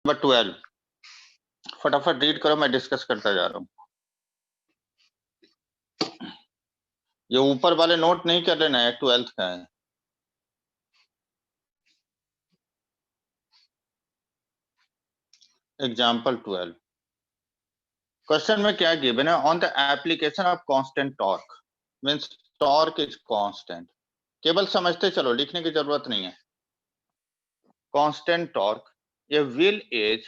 Number 12 फटाफट read करो, मैं डिस्कस करता जा रहा हूं। ये ऊपर वाले नोट नहीं कर लेना है, 12th का है। एग्जाम्पल 12 क्वेश्चन में क्या गिवन है? On the application of constant torque means torque is constant. केवल समझते चलो, लिखने की जरूरत नहीं है। Constant torque, a wheel is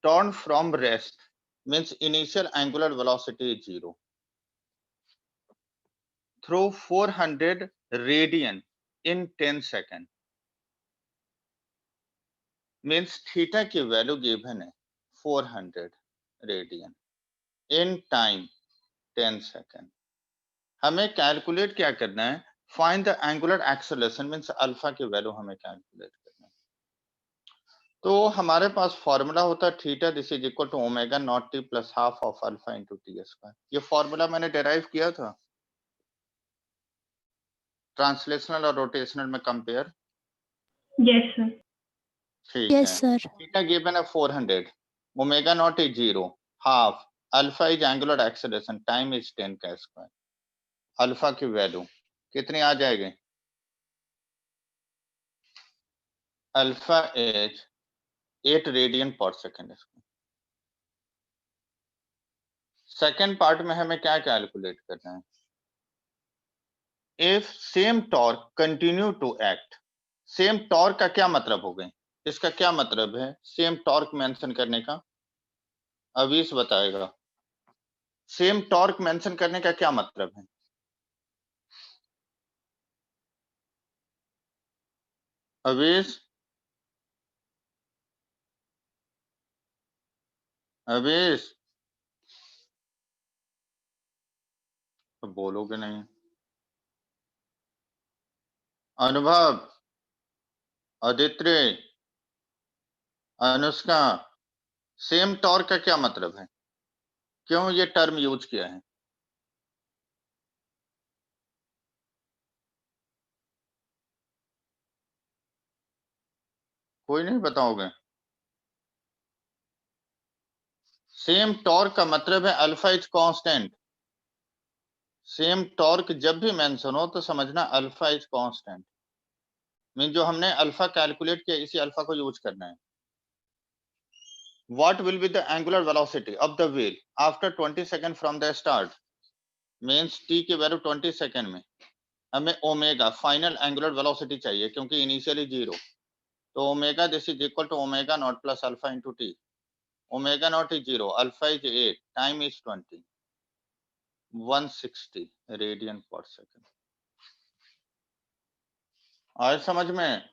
turn from rest means initial angular velocity is 0 through 400 radian in 10 second means theta की वैल्यू गिवन है 400 रेडियन इन टाइम 10 सेकेंड। हमें कैलकुलेट क्या करना है? Find the angular acceleration means alpha की value हमें calculate करना है। तो हमारे पास फॉर्मूला होता है theta this is equal to omega naught T plus half of alpha into t square. ये फॉर्मूला मैंने डिराइव किया था ट्रांसलेशनल और रोटेशनल में कंपेयर। Yes sir. ठीक यस है। सर। थीटा गिवन है 400, omega naught is 0, half, alpha is angular acceleration, time is 10 का स्क्वायर। अल्फा की वैल्यू कितनी आ जाएगी? Alpha is 8 radian per second. Second part में हमें क्या कैलकुलेट करना है? If same torque continue to act, same torque का क्या मतलब हो गए? इसका क्या मतलब है सेम टॉर्क मेंशन करने का? अवीश बताएगा। सेम टॉर्क मेंशन करने का क्या मतलब है? अवीश, अवीश तो बोलोगे नहीं। अनुभव, आदित्य, अनुष्का, सेम टॉर्क का क्या मतलब है? क्यों ये टर्म यूज किया है? कोई नहीं बताओगे? सेम टॉर्क का मतलब है alpha is constant. Same torque जब भी मेंशन हो तो समझना अल्फा इज कांस्टेंट। मीन जो हमने अल्फा कैलकुलेट किया इसी अल्फा को यूज करना है। What will be the angular velocity of the wheel after 20 second from the start? Means t की वैल्यू 20 सेकंड में हमें ओमेगा फाइनल एंगुलर वेलोसिटी चाहिए क्योंकि इनिशियली 0। तो omega this is equal to omega naught plus alpha into t. Omega naught is 0, alpha is 8, time is 20, 160 radian per second. आए समझ में?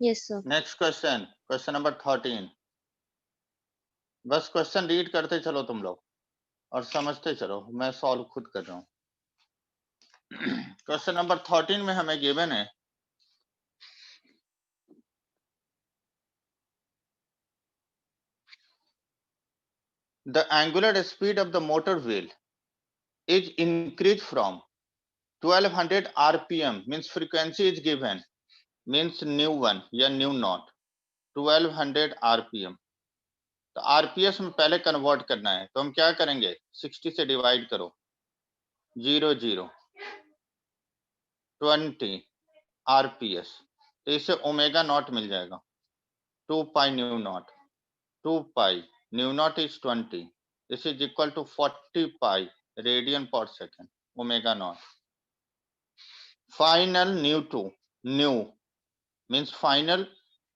Yes sir. Next question, question number 13। बस question read करते चलो तुम लोग और समझते चलो, मैं सॉल्व खुद कर रहा हूं। क्वेश्चन नंबर 13 में हमें गिवन है the angular speed of the motor wheel is increased from 1200 rpm means frequency is given means new one या new not 1200 rpm। तो आरपीएस में पहले कन्वर्ट करना है तो हम क्या करेंगे 60 से डिवाइड करो 0 0 20 आरपीएस तो इससे ओमेगा नॉट मिल जाएगा 2 pi nu naught 2 pi nu naught is 20 this is equal to 40 pi radian per second omega naught. Final nu two nu means final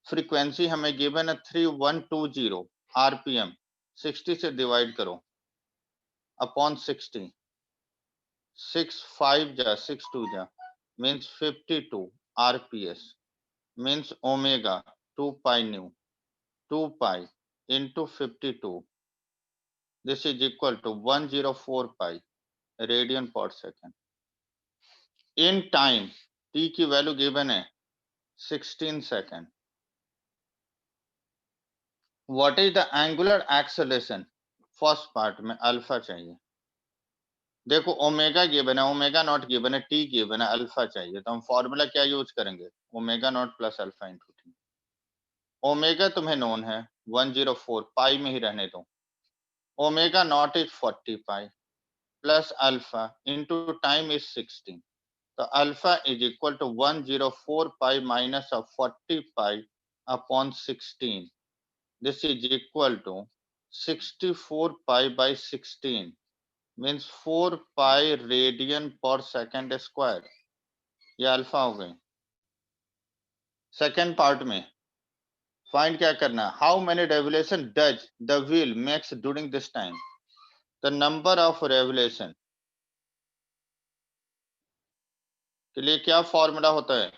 frequency हमें गिवन है 3120 आरपीएम 60 से डिवाइड करो upon 60 6 5 जा 6 2 जा means 52 RPS means omega 2 pi nu 2 pi into 52 this is equal to 104 pi radian per second. In time t की value given है 16 second. What is the angular acceleration? First part में alpha चाहिए देखो omega given है, omega naught given है, t given है, alpha चाहिए, तो हम फॉर्मूला क्या यूज करेंगे, omega naught plus alpha into t. Omega तुम्हें नोन है 104, पाई में ही रहने दो। Omega naught is 40 pi plus alpha into time is 16, तो alpha is equal to 104 pi minus of 40 pi upon 16, this is equal to 64 pi by 16 means 4 pi radian per second square. ये alpha हो गई। Second part में find क्या करना, how many revolution does the wheel makes during this time, the number of revolution के लिए क्या formula होता है,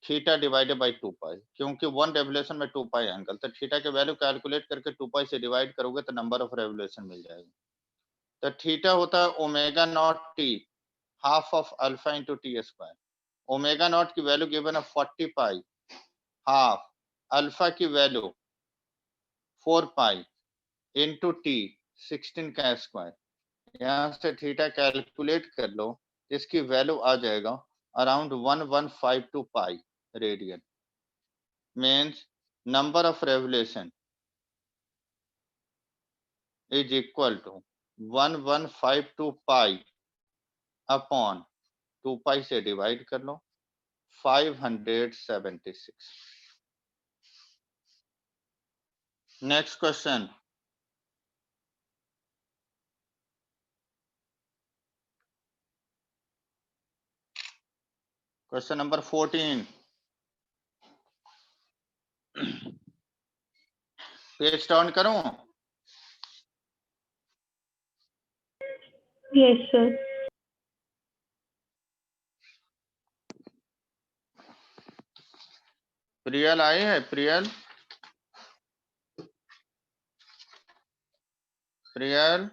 थीटा डिवाइडेड बाई 2 पाई, क्योंकि 1 रेवोल्यूशन में 2 पाई एंगल, तो थीटा के वैल्यू कैलकुलेट करके 2 पाई से डिवाइड करोगे तो नंबर ऑफ रेवोल्यूशन मिल जाएगी। तो थीटा होता है omega naught T half of alpha into T square. Omega not की वैल्यू गिवन है 40 पाई, हाफ अल्फा की वैल्यू 4 पाई इंटू टी 16 का स्क्वायर। यहाँ से थीटा कैलकुलेट कर लो, इसकी वैल्यू आ जाएगा around 1152 pi radian, means number of revolution is equal to 1152 pi upon 2 पाई से डिवाइड कर लो 576। Next question, question number 14, page turn करूं? Yes, sir. प्रियल आए है, प्रियल प्रियल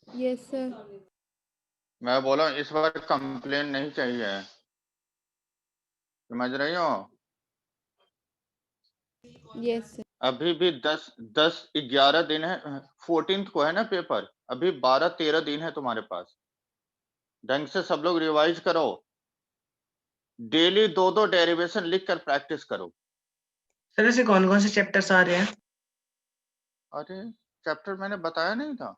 यस सर। मैं बोला इस बार कंप्लेन नहीं चाहिए, समझ रही हो? Yes sir. अभी भी 10-11 दिन है, 14th को है ना पेपर, अभी 12-13 दिन है तुम्हारे पास। ढंग से सब लोग रिवाइज करो, डेली 2-2 डेरिवेशन लिख कर प्रैक्टिस करो। सर ऐसे कौन कौन से चैप्टर्स आ रहे हैं? अरे चैप्टर मैंने बताया नहीं था,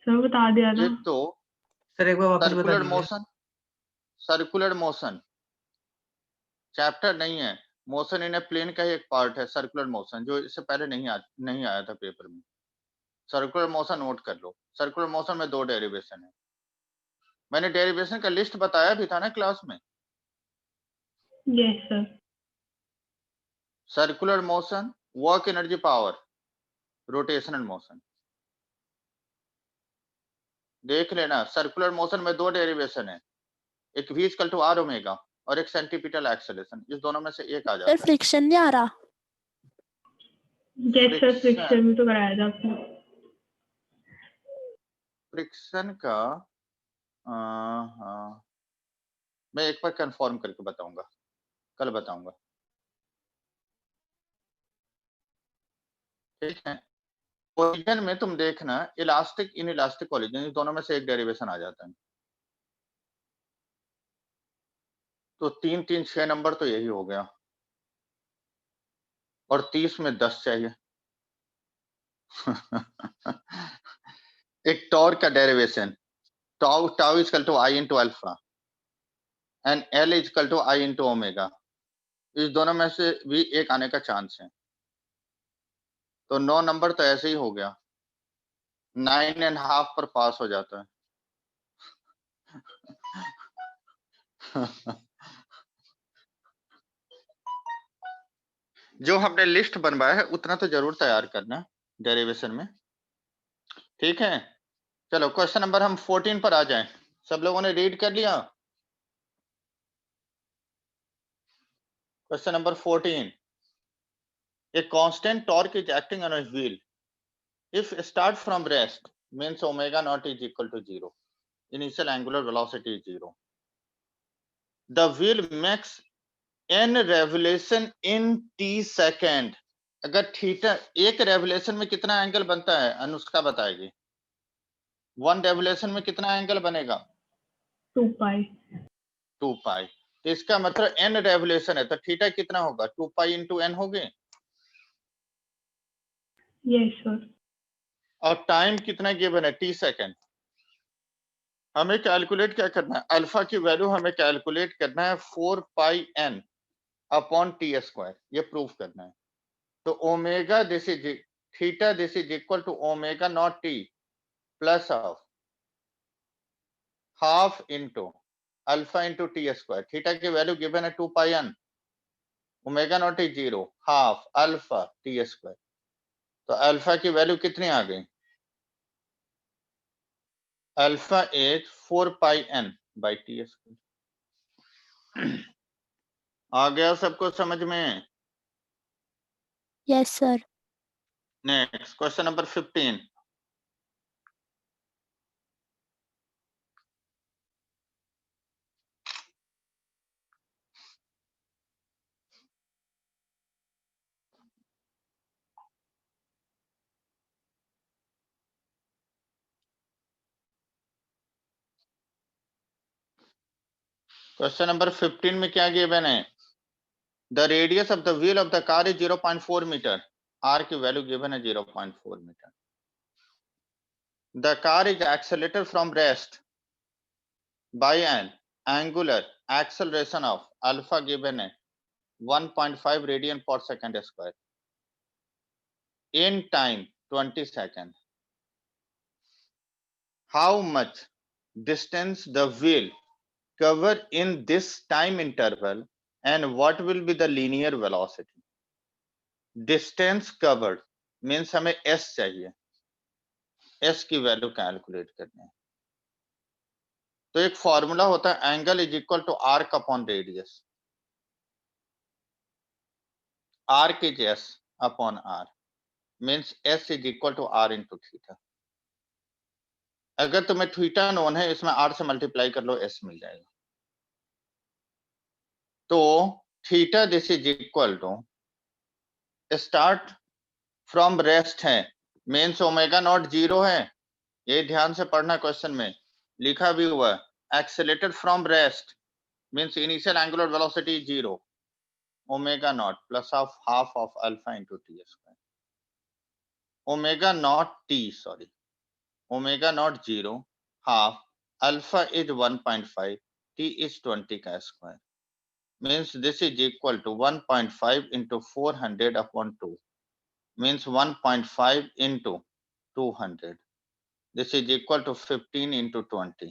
सर बता दिया था। एक तो सर एक बार वापस बता सर्कुलर दीजिए। मोशन, सर्कुलर मोशन चैप्टर नहीं है, मोशन इन ए प्लेन का ही एक पार्ट है सर्कुलर मोशन, जो इससे पहले नहीं आया था पेपर में। सर्कुलर मोशन नोट कर लो, सर्कुलर मोशन में 2 डेरिवेशन है, मैंने डेरिवेशन का लिस्ट बताया भी था ना क्लास में। Yes, sir. Circular motion, work energy power, rotational motion देख लेना। सर्कुलर मोशन में 2 डेरिवेशन है, एक v equal to r omega और एक सेंटीपिटल एक्सेलरेशन, इस दोनों में से एक आ जाता है। फ्रिक्शन नहीं आ रहा। Yes, sir. फ्रिक्शन में तो कराया था आपने। फ्रिक्शन का हाँ, मैं एक बार कंफर्म करके बताऊंगा, कल बताऊंगा, ठीक है। कोलिजन में तुम देखना इलास्टिक इन इलास्टिक कोलिजन, इस दोनों में से एक डेरिवेशन आ जाता है, तो 3-3-6 नंबर तो यही हो गया, और 30 में 10 चाहिए। एक टॉर्क का derivation, tau tau is equal to I into alpha and L is equal to I into omega, इस दोनों में से भी एक आने का चांस है, तो 9 नंबर तो ऐसे ही हो गया, 9.5 पर पास हो जाता है। जो हमने लिस्ट बनवाया है उतना तो जरूर तैयार करना डेरिवेशन में, ठीक है। चलो क्वेश्चन नंबर हम 14 पर आ जाएं, सब लोगों ने रीड कर लिया? Question number 14, a constant torque is acting on a wheel if start from rest means omega naught is equal to 0, initial angular velocity is 0, the wheel makes n revolution in t second, अगर theta एक revolution में कितना angle बनता है अनुष्का बताएगी। 1 revolution में कितना angle बनेगा? 2 पाई। 2 पाई। तो इसका मतलब n रेवोल्यूशन है तो थीटा कितना होगा? 2 पाई इंटू n होगे। Yes sir. और टाइम कितना गिवन है? t second. हमें कैलकुलेट क्या करना है? अल्फा की वैल्यू हमें कैलकुलेट करना है 4 pi n upon T square, ये प्रूफ करना है। तो omega this is theta this is equal to omega naught T plus of half into alpha into T square. Theta की वैल्यू गिवन है 2 pi n, omega naught is 0, half alpha T square. तो alpha की value कितनी आ गई? Alpha is 4 pi n by T square. आ गया सबको समझ में? Yes, sir. Next question number 15। Question number 15 में क्या गिवन है? The radius of the wheel of the car is 0.4 metre. R की वैल्यू गिवन है 0.4 metre. The car is accelerated from rest by an angular acceleration of alpha given है 1.5 radian per second square in time 20 seconds. How much distance the wheel cover in this time interval and what will be the linear velocity? Distance covered means हमें s चाहिए, s की value calculate करनी है। तो एक formula होता है angle is equal to arc upon radius, arc is s upon r means s is equal to r into theta. अगर तुम्हें थीटा नोन है, इसमें r से मल्टीप्लाई कर लो, s मिल जाएगा। तो theta this is equal to start from rest है मीन्स ओमेगा नॉट 0 है, ये ध्यान से पढ़ना, क्वेश्चन में लिखा भी हुआ है। Accelerated from rest means initial angular velocity 0, omega naught plus of half of alpha into T square. Omega naught T sorry omega naught 0 half alpha is 1.5 T is 20 का square means this is equal to 1.5 into 400 upon 2 means 1.5 into 200. This is equal to 15 into 20,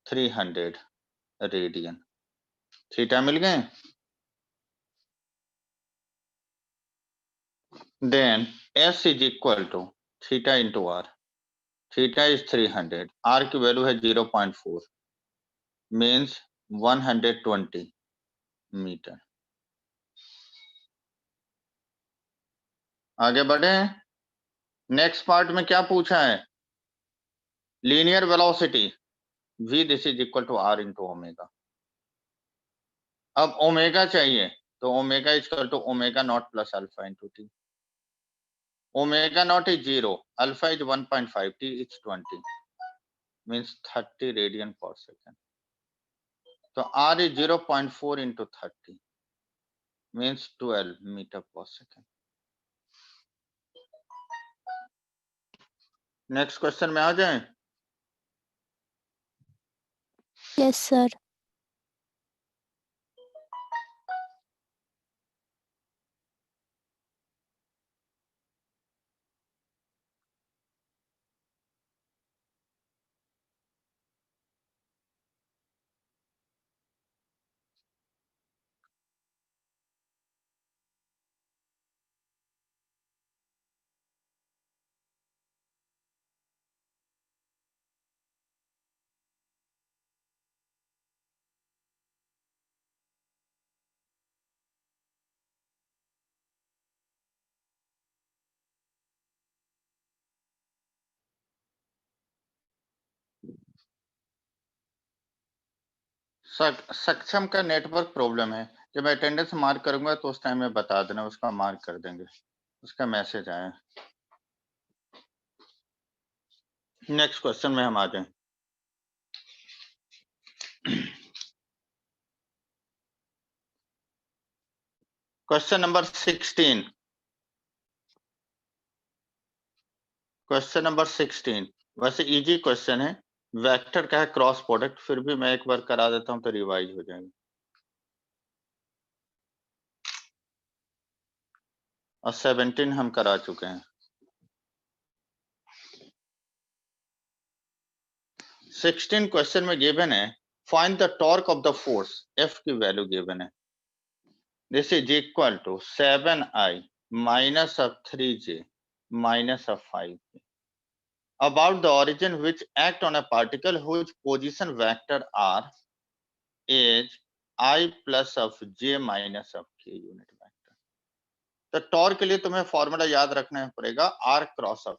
300 radian. Theta मिल गए। Then s is equal to theta into r. Theta is 300, r की value है 0.4 means 120 metre. आगे बढ़े। Next part में क्या पूछा है? Linear velocity v this is equal to r into omega. अब ओमेगा चाहिए तो omega is equal to omega naught plus alpha into t. Omega naught is 0, alpha is 1.5, T is 20 means 30 radian per second. तो r is 0.4 into 30 means 12 metre per second. Next question में आ जाए। Yes, sir. सक्षम का network problem है। जब मैं attendance mark करूंगा तो उस टाइम में बता देना, उसका मार्क कर देंगे, उसका मैसेज आया। नेक्स्ट क्वेश्चन में हम आ जाएं। Question number 16। क्वेश्चन नंबर 16 वैसे इजी क्वेश्चन है, वेक्टर का है क्रॉस प्रोडक्ट, फिर भी मैं एक बार करा देता हूं तो रिवाइज हो जाएगा। और 17 हम करा चुके हैं। 16 क्वेश्चन में गिवन है find the torque of the force, F की वैल्यू गिवन है। This is equal to 7i minus of 3j minus of 5j about the origin which act on a particle whose position vector r is i plus of j minus of k unit vector। तो torque के लिए तुम्हें formula याद रखना पड़ेगा, r cross of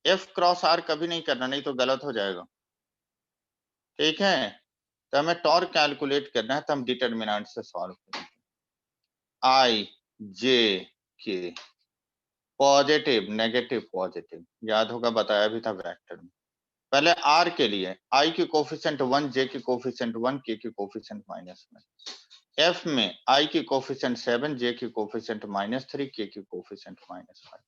f cross r कभी नहीं करना, नहीं तो गलत हो जाएगा। ठीक है, तो हमें टॉर्क कैलकुलेट करना है, तो हम डिटरमिनेंट से सॉल्व करेंगे। आई जे के पॉजिटिव नेगेटिव पॉजिटिव, याद होगा बताया भी था वेक्टर में। पहले आर के लिए आई की कोफिशिएंट 1, जे की कोफिशिएंट 1, के की कोफिशिएंट -1। एफ में आई की कोफिशिएंट 7, जे की कोफिशिएंट -3, के की कोफिशिएंट -5।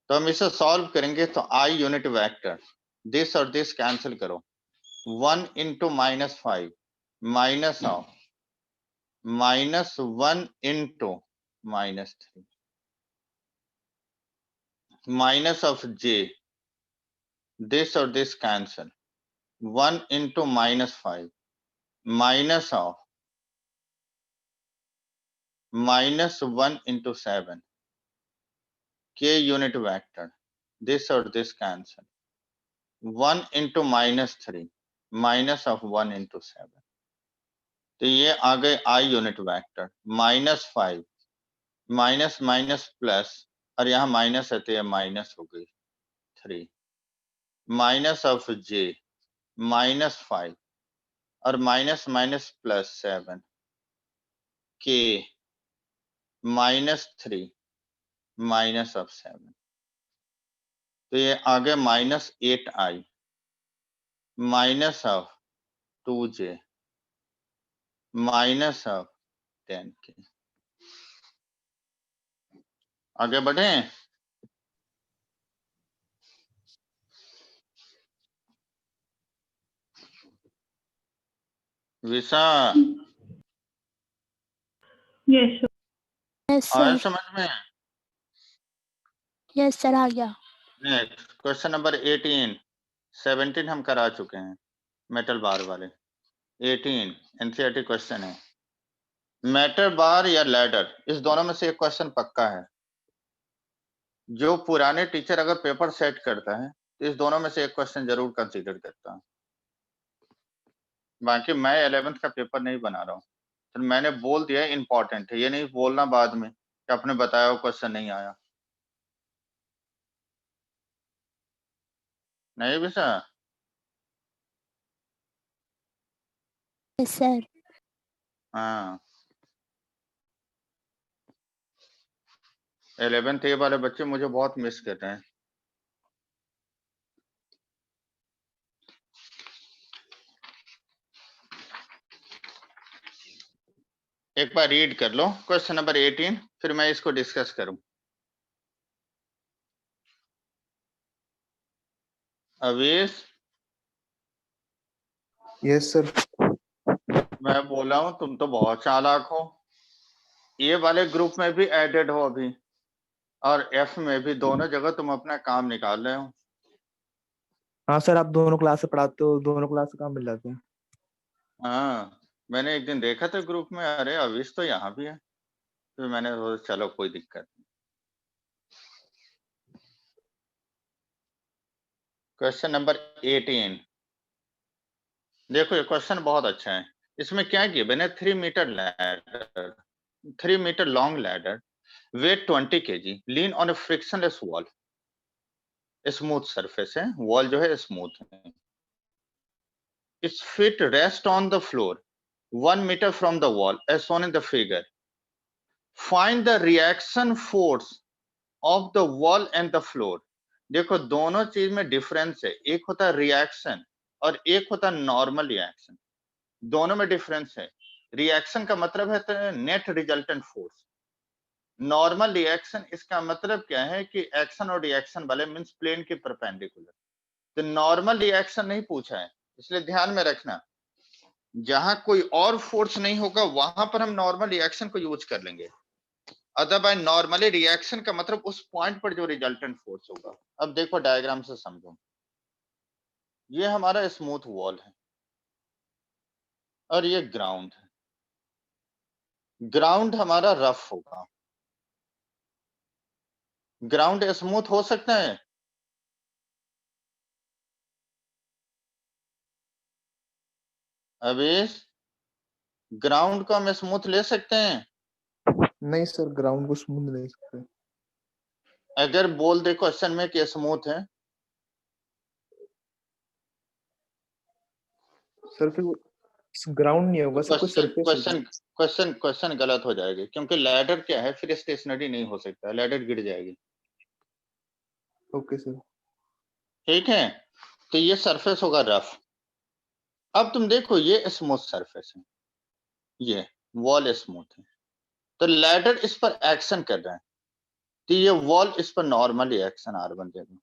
तो हम इसे सॉल्व करेंगे तो आई यूनिट वेक्टर, दिस और दिस कैंसिल करो, 1 into -5 minus of -1 into -3 minus of j, this or this cancel, 1 into -5 minus of -1 into 7, k unit vector, this or this cancel, 1 into -3 minus of 1 into 7। तो ये आ गए i unit vector, -5 minus minus plus, और यहाँ minus है तो ये minus हो गई 3, माइनस ऑफ j -5 और minus minus plus 7, k -3 minus of 7। तो ये आगे -8i minus of 2j minus of 10k। आगे बढ़े। विशा Yes, sir. Yes, आया sir. समझ में। Yes, sir. आ गया। Next question number 18। 17 हम करा चुके हैं मेटल बार वाले। 18 एनसीईआरटी क्वेश्चन है, मेटल बार या लैडर, इस दोनों में से एक क्वेश्चन पक्का है। जो पुराने टीचर अगर पेपर सेट करता है तो इस दोनों में से एक क्वेश्चन जरूर कंसीडर करता है। बाकी मैं 11th का पेपर नहीं बना रहा हूँ, तो मैंने बोल दिया इंपॉर्टेंट है, ये नहीं बोलना बाद में कि आपने बताया वो क्वेश्चन नहीं आया। नहीं विशा। Yes, sir. हाँ 11th ए वाले बच्चे मुझे बहुत मिस कर रहे हैं। एक बार रीड कर लो क्वेश्चन नंबर 18, फिर मैं इसको डिस्कस करूं। Avesh yes sir. मैं बोला हूं तुम तो बहुत चालाक हो, ए वाले ग्रुप में भी एडेड हो अभी, और एफ में भी, दोनों जगह तुम अपना काम निकाल रहे हो। हाँ सर, आप दोनों क्लास से पढ़ाते हो, दोनों क्लास से काम मिल जाते हैं। हाँ मैंने एक दिन देखा था ग्रुप में, अरे अविश तो यहाँ भी है, फिर मैंने सोचा चलो कोई दिक्कत नहीं। क्वेश्चन नंबर 18 देखो, ये क्वेश्चन बहुत अच्छा है। इसमें क्या गिवन है, 3 metre ladder, 3 metre long ladder, weight 20 kg, lean on a frictionless wall, smooth surface है, वॉल जो है स्मूथ है। its feet rest on the floor 1 meter from the wall as shown in the figure. Find the reaction force of the wall and the floor. देखो दोनों चीज में difference है, एक होता है रिएक्शन और एक होता है नॉर्मल रिएक्शन, दोनों में डिफरेंस है। रिएक्शन का मतलब है net resultant force, normal reaction इसका मतलब क्या है कि एक्शन और रिएक्शन वाले मींस प्लेन के परपेंडिकुलर। तो नॉर्मल रिएक्शन नहीं पूछा है, इसलिए ध्यान में रखना जहां कोई और फोर्स नहीं होगा वहां पर हम नॉर्मल रिएक्शन को यूज कर लेंगे, अदरवाइज नॉर्मली रिएक्शन का मतलब उस पॉइंट पर जो रिजल्टेंट फोर्स होगा। अब देखो डायग्राम से समझो, ये हमारा स्मूथ वॉल है और ये ग्राउंड है। ग्राउंड हमारा रफ होगा, ग्राउंड स्मूथ हो सकता है? अभी ग्राउंड को हम स्मूथ ले सकते हैं? नहीं सर, ग्राउंड को स्मूथ नहीं सकते। अगर बोल दे क्वेश्चन में कि स्मूथ है, सर फिर ग्राउंड नहीं होगा सर, कोई सरफेस होगा। क्वेश्चन गलत हो जाएगी, क्योंकि लैडर क्या है, फिर स्टेशनरी नहीं हो सकता, लैडर गिर जाएगी। Okay sir. ठीक है, तो ये सरफेस होगा रफ। अब तुम देखो ये स्मूथ सरफेस है, ये वॉल स्मूथ है, तो लैडर इस पर एक्शन कर रहा है, तो ये वॉल इस पर नॉर्मली एक्शन R1 देगा।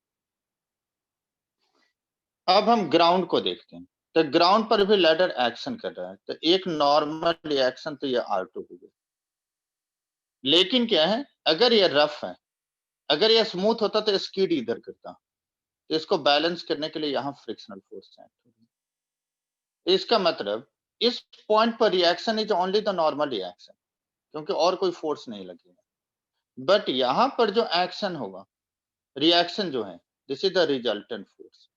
अब हम ग्राउंड को देखते हैं, तो ग्राउंड पर भी लैडर एक्शन कर रहा है, तो एक नॉर्मल रिएक्शन तो ये R2 हो गया। लेकिन क्या है, अगर ये रफ है, अगर ये स्मूथ होता तो स्कीड इधर करता, तो इसको बैलेंस करने के लिए यहाँ फ्रिक्शनल फोर्स एक्ट होगी। इसका मतलब इस पॉइंट पर reaction is only the normal reaction, क्योंकि और कोई फोर्स नहीं लगेगा। बट यहां पर जो एक्शन होगा, रिएक्शन जो है, this is the resultant force,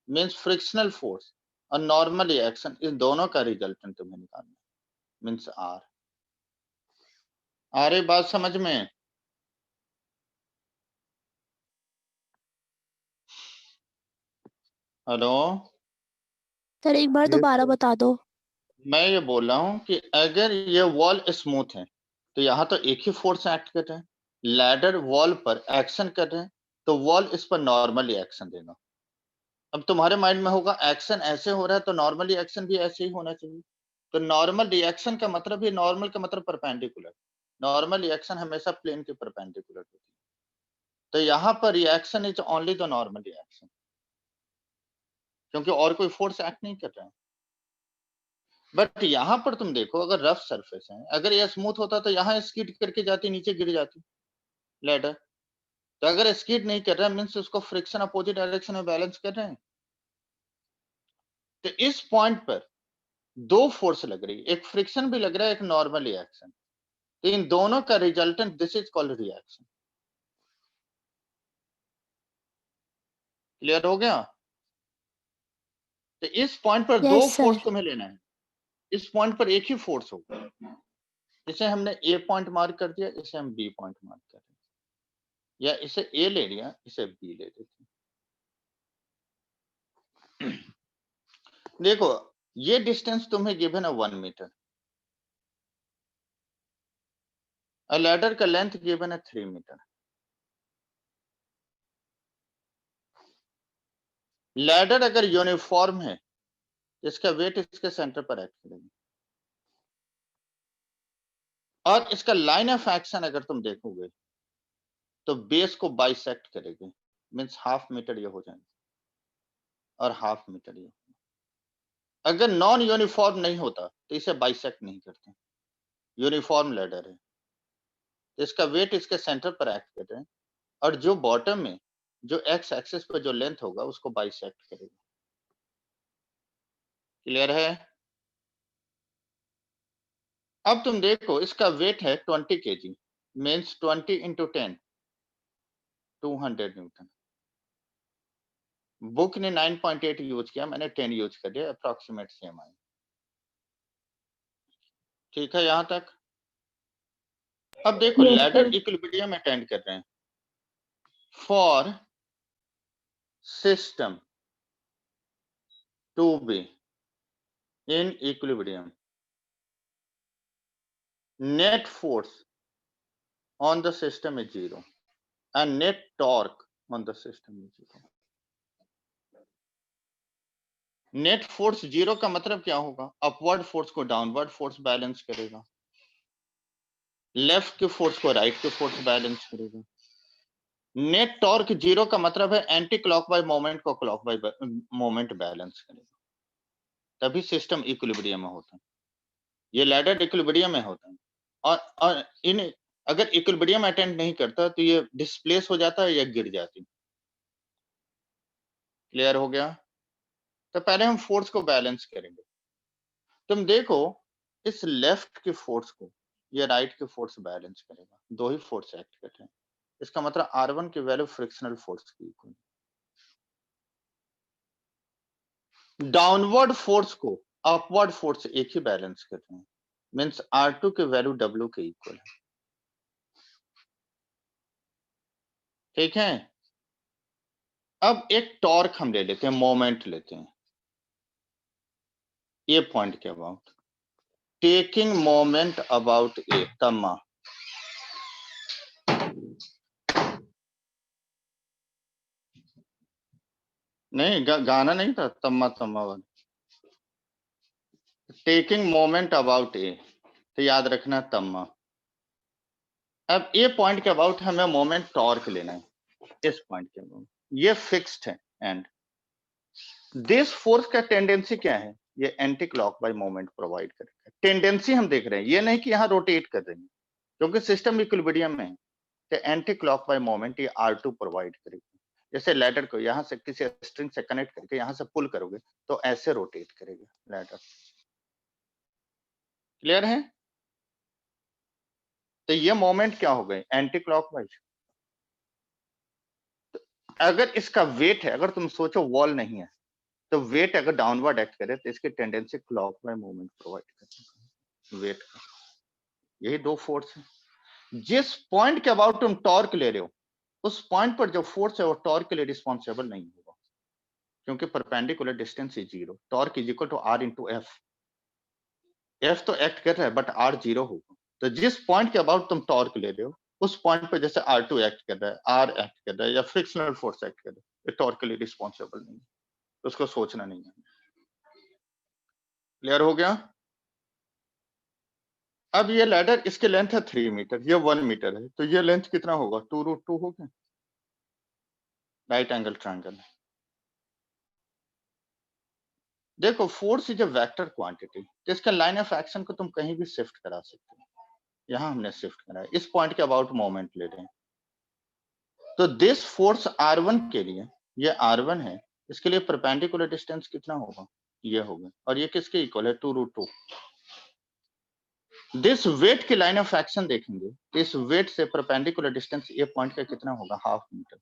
means frictional force और नॉर्मल रिएक्शन, इस दोनों का रिजल्टेंट तुम्हें निकालना है, मींस R। आ रही बात समझ में? हेलो, सर एक बार Yes, दोबारा sir. बता दो। मैं ये बोल रहा हूं कि अगर ये वॉल स्मूथ है तो यहाँ तो एक ही फोर्स एक्ट कर रहा है, लैडर वॉल पर एक्शन कर रहे हैं, तो वॉल इस पर नॉर्मली एक्शन देगा। अब तुम्हारे माइंड में होगा एक्शन ऐसे हो रहा है तो नॉर्मल रिएक्शन भी ऐसे ही होना चाहिए, तो नॉर्मल रिएक्शन का मतलब ही, नॉर्मल का मतलब परपेंडिकुलर, नॉर्मल रिएक्शन हमेशा प्लेन के परपेंडिकुलर होती है, तो यहाँ पर reaction is only the normal reaction, क्योंकि और कोई फोर्स एक्ट नहीं कर रहा है। बट यहाँ पर तुम देखो, अगर रफ सरफेस है, अगर यह स्मूथ होता तो यहाँ स्कीड करके जाती, नीचे गिर जाती लैडर, तो अगर स्कीड नहीं कर रहा है मींस उसको फ्रिक्शन अपोजिट डायरेक्शन में बैलेंस कर रहे हैं। तो इस पॉइंट पर दो फोर्स लग रही है, एक फ्रिक्शन भी लग रहा है, एक नॉर्मल रिएक्शन, तो इन दोनों का resultant this is called reaction. Clear हो गया? तो इस पॉइंट पर दो यस फोर्स सर। तुम्हें लेना है, इस पॉइंट पर एक ही फोर्स होगा, इसे हमने ए पॉइंट मार्क कर दिया, इसे हम बी पॉइंट मार्क कर दिया, या इसे ए ले लिया, इसे बी ले लेते। देखो ये डिस्टेंस तुम्हें गिवन है 1 मीटर, और लैडर का लेंथ गिवन है 3 मीटर। लैडर अगर यूनिफॉर्म है, इसका वेट इसके सेंटर पर एक्ट करेगा, और इसका लाइन ऑफ एक्शन अगर तुम देखोगे तो बेस को बाइसेक्ट करेगी, मींस हाफ मीटर ये हो जाएगा और हाफ मीटर ये। अगर नॉन यूनिफॉर्म नहीं होता तो इसे बाइसेक्ट नहीं करते, यूनिफॉर्म लैडर है, तो इसका वेट इसके सेंटर पर एक्ट कर रहे हैं, और जो बॉटम में जो एक्स एक्सिस पर जो लेंथ होगा उसको बाइसेक्ट करेगा। क्लियर है? अब तुम देखो इसका वेट है 20 kg, means 20 into 10, 200 Newton. Book ने 9.8 यूज किया, मैंने 10 यूज कर दिया, अप्रोक्सीमेट सेम आए। ठीक है यहां तक? अब देखो Yes, ladder sir. Equilibrium attend कर रहे हैं for system to be in equilibrium, net force on the system is 0 and net torque on the system is 0. Net force 0 का मतलब क्या होगा? अपवर्ड फोर्स को डाउनवर्ड फोर्स बैलेंस करेगा, left के फोर्स को राइट के फोर्स बैलेंस करेगा। नेट टॉर्क 0 का मतलब है एंटी क्लॉकवाइज मोमेंट को क्लॉकवाइज मोमेंट बैलेंस करेगा, तभी सिस्टम इक्विलिब्रियम में होता है। ये लैडर इक्विलिब्रियम में होता है और इन अगर इक्विलिब्रियम अटेंड नहीं करता तो ये डिस्प्लेस हो जाता है या गिर जाती। क्लियर हो गया? तो पहले हम फोर्स को बैलेंस करेंगे। तुम देखो इस लेफ्ट के फोर्स को या राइट के फोर्स बैलेंस करेगा, दो ही फोर्स एक्ट कर रहे हैं, इसका मतलब R1 की वैल्यू फ्रिक्शनल फोर्स की इक्वल। डाउनवर्ड फोर्स को अपवर्ड फोर्स एक ही बैलेंस कर रहे हैं, मींस R2 की वैल्यू W के इक्वल है। ठीक है, अब एक टॉर्क हम ले लेते हैं, मोमेंट लेते हैं, ये पॉइंट के अबाउट टेकिंग मोमेंट अबाउट ए तम्मा। नहीं गाना नहीं था, तम्मा तम्मा वाला। टेकिंग मोमेंट अबाउट ए, तो याद रखना तम्मा। अब ये पॉइंट के अबाउट हमें मोमेंट टॉर्क लेना है, इस पॉइंट के अबाउट ये फिक्स्ड है एंड दिस फोर्स का टेंडेंसी क्या है? ये एंटी क्लॉकवाइज मोमेंट प्रोवाइड करेगा। टेंडेंसी हम देख रहे हैं, ये नहीं कि यहाँ रोटेट कर रहे हैं, क्योंकि सिस्टम इक्विलिब्रियम में है, तो एंटी क्लॉकवाइज मोमेंट ये R2 प्रोवाइड करेगा। जैसे लैडर को यहाँ से किसी स्ट्रिंग से कनेक्ट करके यहाँ से पुल करोगे तो ऐसे रोटेट करेगा लैडर। क्लियर है? तो ये मोमेंट क्या हो गए? Anti clockwise. अगर इसका वेट है, अगर तुम सोचो वॉल नहीं है, तो वेट अगर डाउनवर्ड एक्ट करे तो इसकी टेंडेंसी क्लॉकवाइज मूवमेंट प्रोवाइड करती है वेट का। यही दो फोर्स है। जिस पॉइंट के अबाउट तुम टॉर्क ले रहे हो, उस पॉइंट पर जो फोर्स है वो टॉर्क के लिए रिस्पॉन्सिबल नहीं होगा, क्योंकि perpendicular distance is 0। Torque is equal to R into F. F तो एक्ट कर रहा है बट R 0 होगा। तो जिस पॉइंट के अबाउट तुम टॉर्क ले रहे हो, उस पॉइंट पर जैसे R2 एक्ट कर रहा है, R एक्ट कर रहा है या फ्रिक्शनल फोर्स एक्ट कर रहा है, ये टॉर्क के लिए रिस्पॉन्सिबल नहीं है, तो उसको सोचना नहीं है। क्लियर हो गया? अब ये लैडर, इसके लेंथ है 3 मीटर, ये 1 मीटर है, तो ये लेंथ कितना होगा? 2√2 हो गया। Right angle triangle. देखो force is a vector quantity, तो इसका लाइन ऑफ एक्शन को तुम कहीं भी शिफ्ट करा सकते हो। यहां हमने शिफ्ट करा है, इस पॉइंट के अबाउट मोमेंट ले रहे हैं, तो दिस फोर्स R1 के लिए, ये R1 है, इसके लिए परपेंडिकुलर डिस्टेंस कितना होगा? ये होगा, और ये किसके इक्वल है? 2√2। दिस वेट की लाइन ऑफ एक्शन देखेंगे, इस वेट से परपेंडिकुलर डिस्टेंस ये पॉइंट का कितना होगा? 1/2 मीटर।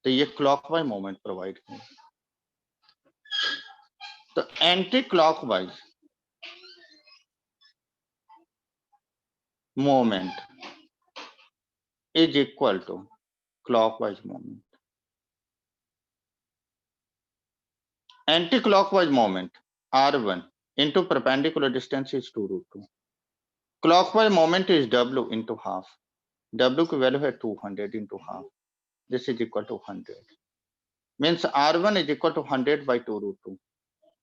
तो ये क्लॉकवाइज मोमेंट प्रोवाइड करेगा। तो anti clockwise moment is equal to clockwise moment. Anti clockwise moment R1 into perpendicular distance is 2√2. Clockwise moment is W into half. W की वैल्यू है 200 into half. This is equal to 100. Means R1 is equal to 100 by 2√2.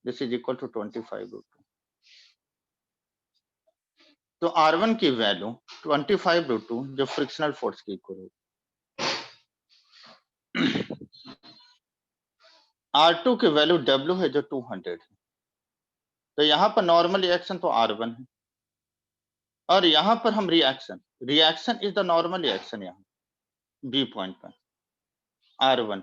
This is equal to 25√2. तो R1 की value 25√2 जो frictional force की equal होगी। R2 की value W है जो 200 है, तो यहां पर नॉर्मल रिएक्शन तो R1 है, और यहां पर हम reaction is the normal reaction यहाँ B पॉइंट पर R1,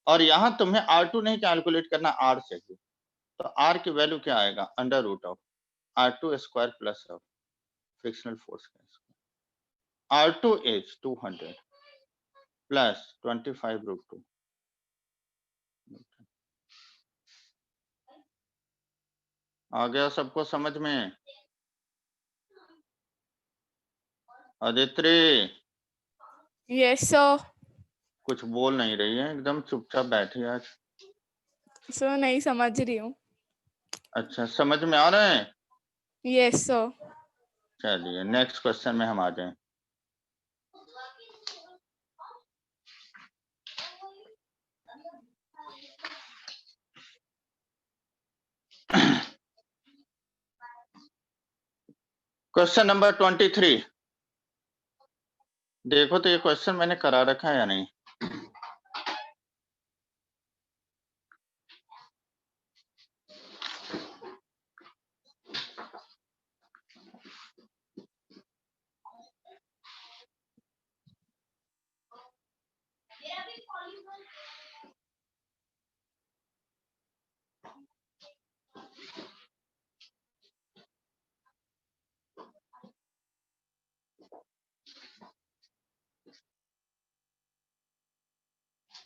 और यहां तुम्हें R2 नहीं कैलकुलेट करना, R चाहिए, तो R की वैल्यू क्या आएगा? Under root of R2 square plus of frictional force का स्क्वायर। R2 is 200 plus 25√2। आ गया सबको समझ में? Aditya Yes, sir. कुछ बोल नहीं रही है, एकदम चुपचाप बैठी है आज। सर नहीं समझ रही हूँ। अच्छा, समझ में आ रहे हैं? Yes sir. चलिए नेक्स्ट क्वेश्चन में हम आ जाएं। Question number 23। देखो तो ये क्वेश्चन मैंने करा रखा है या नहीं।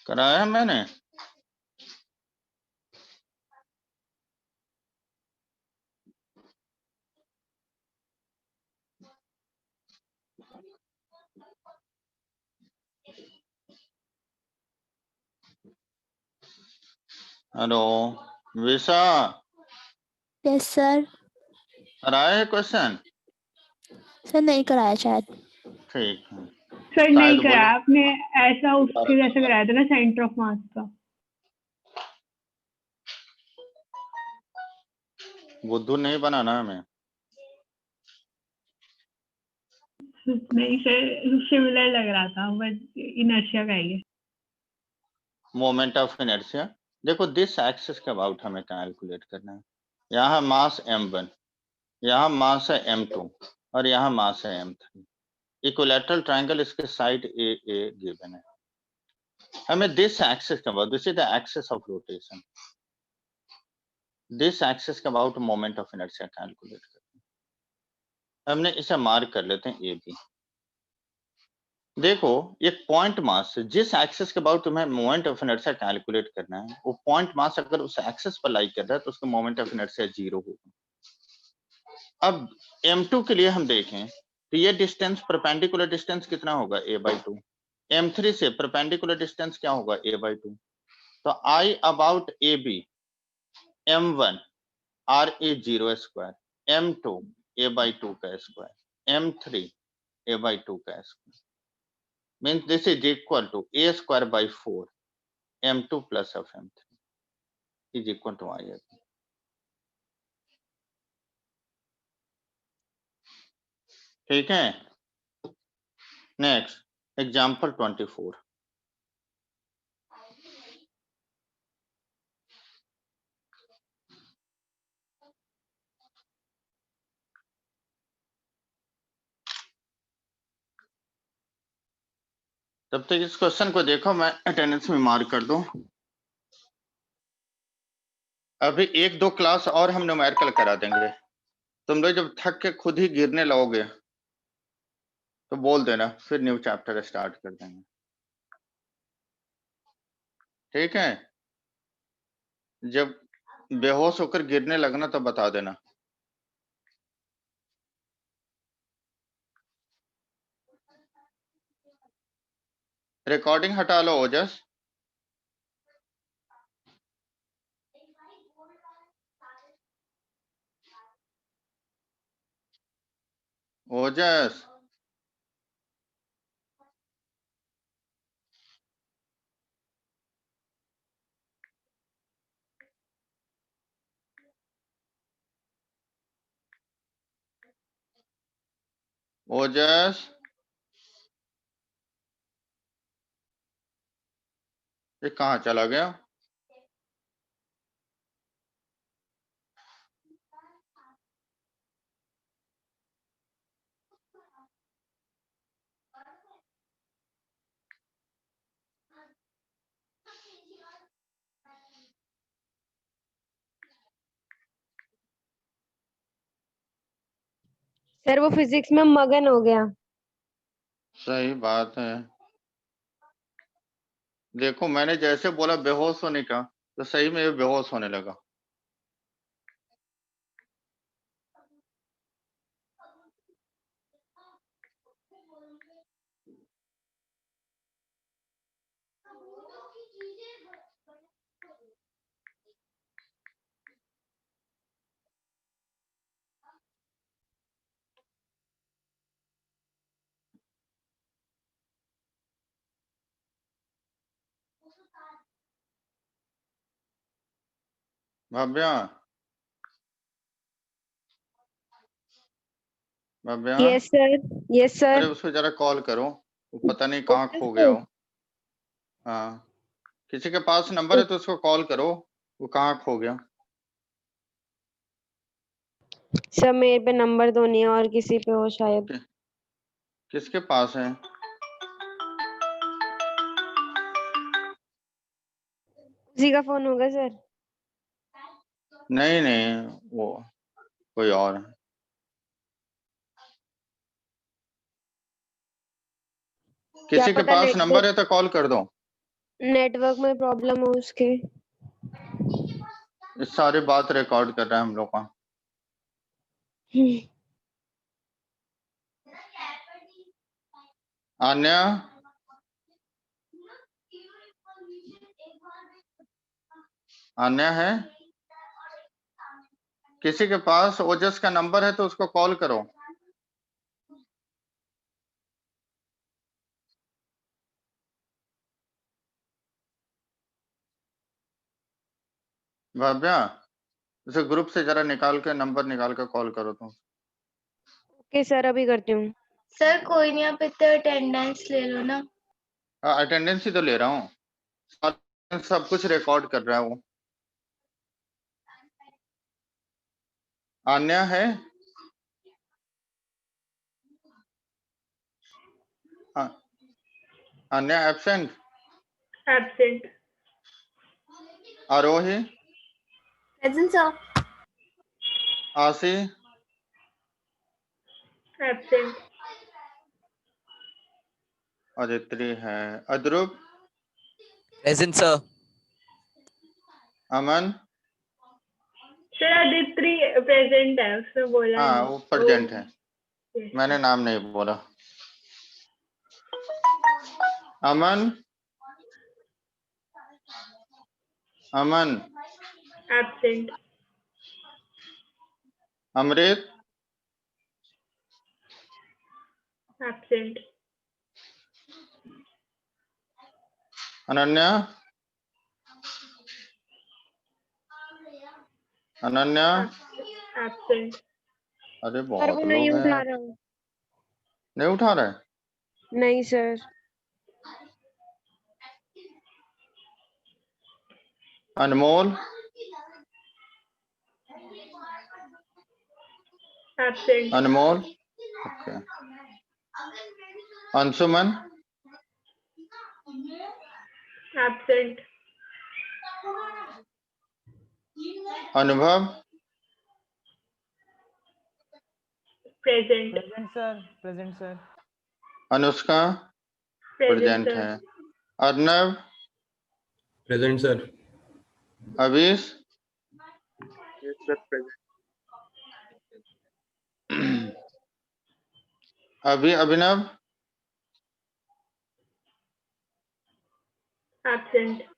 कराया है मैंने? हेलो विशा, यस सर। कराया है क्वेश्चन? सर नहीं कराया शायद। ठीक है, सर नहीं शायद कराया बोले आपने, ऐसा दोबारा उसके जैसे कराया था ना, सेंटर ऑफ मास का। बुद्धू नहीं बनाना हमें। नहीं सर, सिमिलर लग रहा था बट इनर्शिया का ही है। Moment of inertia. देखो दिस एक्सिस के अबाउट हमें कैलकुलेट करना है। यहाँ मास m1, यहाँ मास है m2 और यहाँ मास है m3। इक्विलैटरल ट्रायंगल, इसके साइड ए ए गिवन है। हमें दिस एक्सिस के about, this is the axis of rotation, this axis के about moment of inertia calculate करना है। हमने इसे मार्क कर लेते हैं ए बी। देखो एक पॉइंट मास, जिस एक्सिस के अबाउट तुम्हें मोमेंट ऑफ इनर्शिया कैलकुलेट करना है, वो पॉइंट मास अगर उस एक्सिस पर लाई कर रहा है तो उसका मोमेंट ऑफ इनर्शिया 0 होगा। अब m2 के लिए हम देखें तो ये डिस्टेंस, परपेंडिकुलर डिस्टेंस कितना होगा a/2। m3 से परपेंडिकुलर डिस्टेंस क्या होगा a/2। तो I about AB m1 RA0 square, m2 a/2 का स्क्वायर, m3 a/2 का square, means this is equal to a square by 4 m2 plus of m3 is equal to I। ठीक है, next example 24। तब तक इस question को देखो, मैं अटेंडेंस में मार्क कर दूं। अभी 1-2 क्लास और हम न्यूमेरिकल करा देंगे। तुम लोग जब थक के खुद ही गिरने लगोगे तो बोल देना, फिर न्यू चैप्टर स्टार्ट कर देंगे। ठीक है, जब बेहोश होकर गिरने लगना तो बता देना। रिकॉर्डिंग हटा लो ओजस। ओजस ओजस, ये कहाँ चला गया? सर वो फिजिक्स में मगन हो गया। सही बात है। देखो मैंने जैसे बोला बेहोश होने का, तो सही में ये बेहोश होने लगा। Bhavya, Bhavya, yes sir, yes अरे सर। उसको जरा कॉल करो, वो पता नहीं कहाँ खो गया हो। हाँ, किसी के पास नंबर है तो उसको कॉल करो, वो कहाँ खो गया। सर मेरे पे नंबर तो नहीं है और किसी पे हो शायद। किसके पास है? उसी का फोन होगा सर। नहीं नहीं, वो कोई और है। क्या किसी के पता पास नंबर है तो कॉल कर दो। नेटवर्क में प्रॉब्लम हो उसके। इस सारी बात रिकॉर्ड कर रहे हैं हम लोग का। आन्या, आन्या है? किसी के पास ओजस का नंबर है तो उसको कॉल करो। भव्या, उसे ग्रुप से जरा निकाल के नंबर निकाल के कॉल करो तुम। ओके सर, अभी करती हूँ। सर कोई नहीं, आप इतना अटेंडेंस ले लो ना। अटेंडेंस ही तो ले रहा हूँ, सब कुछ रिकॉर्ड कर रहा है वो। आन्या है? Aanya absent? Absent. Aarohi? Present sir. Aashi? Absent. Aditri है। Adrup? Present sir. Sir Aman? Aditri present है, उसने बोला हाँ नहीं। वो प्रेजेंट है, Yes, मैंने नाम नहीं बोला। अमन? अमन? एब्सेंट। अमृत? एब्सेंट। अनन्या? अनन्या? एब्सेंट। अरे सर बहुत वो नहीं लोग हैं उठा यार। रहा हूँ। नहीं उठा रहे? नहीं sir. Anmol? Absent. Anmol? Okay. Anshuman? Absent. Anubhav? Present. Present sir, present sir. Anushka? Present present sir. है। Arnav? Present sir. Avish? Yes sir, present. Abhinav? Absent.